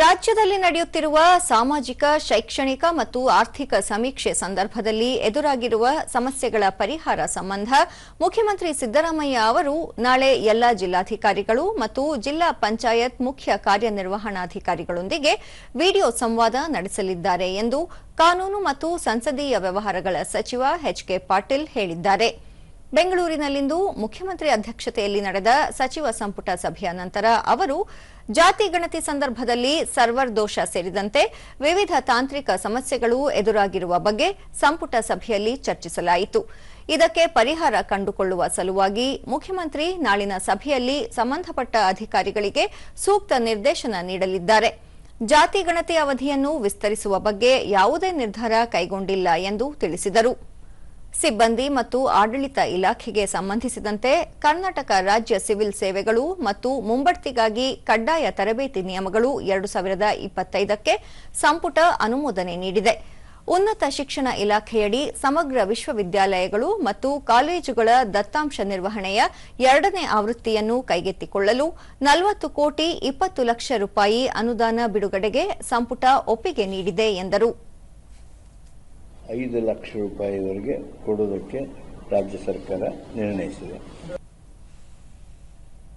ರಾಜ್ಯದಲ್ಲಿ ನಡೆಯುತ್ತಿರುವ ಸಾಮಾಜಿಕ, ಶೈಕ್ಷಣಿಕ ಮತ್ತು ಆರ್ಥಿಕ ಸಮೀಕ್ಷೆ ಸಂದರ್ಭದಲ್ಲಿ ಎದುರಾಗಿರುವ ಸಮಸ್ಯೆಗಳ ಪರಿಹಾರ ಸಂಬಂಧ ಮುಖ್ಯಮಂತ್ರಿ ಸಿದ್ದರಾಮಯ್ಯ ಅವರು ನಾಳೆ ಎಲ್ಲ ಜಿಲ್ಲಾಧಿಕಾರಿಗಳು ಮತ್ತು ಜಿಲ್ಲಾ ಪಂಚಾಯತ್ ಮುಖ್ಯ ಕಾರ್ಯನಿರ್ವಹಣಾಧಿಕಾರಿಗಳೊಂದಿಗೆ ವಿಡಿಯೋ ಸಂವಾದ ನಡೆಸಲಿದ್ದಾರೆ ಎಂದು ಕಾನೂನು ಮತ್ತು ಸಂಸದೀಯ ವ್ಯವಹಾರಗಳ ಸಚಿವ ಎಚ್.ಕೆ. ಪಾಟೀಲ್ ಹೇಳಿದ್ದಾರೆ. ಬೆಂಗಳೂರಿನಲ್ಲಿಂದು ಮುಖ್ಯಮಂತ್ರಿ ಅಧ್ಯಕ್ಷತೆಯಲ್ಲಿ ನಡೆದ ಸಚಿವ ಸಂಪುಟ ಸಭೆಯ ನಂತರ ಅವರು ಜಾತಿ ಗಣತಿ ಸಂದರ್ಭದಲ್ಲಿ ಸರ್ವರ್ ದೋಷ ಸೇರಿದಂತೆ ವಿವಿಧ ತಾಂತ್ರಿಕ ಸಮಸ್ಯೆಗಳು ಎದುರಾಗಿರುವ ಬಗ್ಗೆ ಸಂಪುಟ ಸಭೆಯಲ್ಲಿ ಚರ್ಚಿಸಲಾಯಿತು. ಇದಕ್ಕೆ ಪರಿಹಾರ ಕಂಡುಕೊಳ್ಳುವ ಸಲುವಾಗಿ ಮುಖ್ಯಮಂತ್ರಿ ನಾಳಿನ ಸಭೆಯಲ್ಲಿ ಸಂಬಂಧಪಟ್ಟ ಅಧಿಕಾರಿಗಳಿಗೆ ಸೂಕ್ತ ನಿರ್ದೇಶನ ನೀಡಲಿದ್ದಾರೆ. ಜಾತಿ ಗಣತಿ ಅವಧಿಯನ್ನು ವಿಸ್ತರಿಸುವ ಬಗ್ಗೆ ಯಾವುದೇ ನಿರ್ಧಾರ ಕೈಗೊಂಡಿಲ್ಲ ಎಂದು ತಿಳಿಸಿದರು. ಸಿಬ್ಬಂದಿ ಮತ್ತು ಆಡಳಿತ ಇಲಾಖೆಗೆ ಸಂಬಂಧಿಸಿದಂತೆ ಕರ್ನಾಟಕ ರಾಜ್ಯ ಸಿವಿಲ್ ಸೇವೆಗಳು ಮತ್ತು ಮುಂಬಡ್ತಿಗಾಗಿ ಕಡ್ಡಾಯ ತರಬೇತಿ ನಿಯಮಗಳು 2025ಕ್ಕೆ ಸಂಪುಟ ಅನುಮೋದನೆ ನೀಡಿದೆ. ಉನ್ನತ ಶಿಕ್ಷಣ ಇಲಾಖೆಯಡಿ ಸಮಗ್ರ ವಿಶ್ವವಿದ್ಯಾಲಯಗಳು ಮತ್ತು ಕಾಲೇಜುಗಳ ದತ್ತಾಂಶ ನಿರ್ವಹಣೆಯ 2ನೇ ಆವೃತ್ತಿಯನ್ನು ಕೈಗೆತ್ತಿಕೊಳ್ಳಲು 40 ಕೋಟಿ 20 ಲಕ್ಷ ರೂಪಾಯಿ ಅನುದಾನ ಬಿಡುಗಡೆಗೆ ಸಂಪುಟ ಒಪ್ಪಿಗೆ ನೀಡಿದೆ ಎಂದರು. 5 ಲಕ್ಷ ರೂಪಾಯಿವರೆಗೆ ಕೊಡೋದಕ್ಕೆ ರಾಜ್ಯ ಸರ್ಕಾರ ನಿರ್ಣಯಿಸಿದೆ.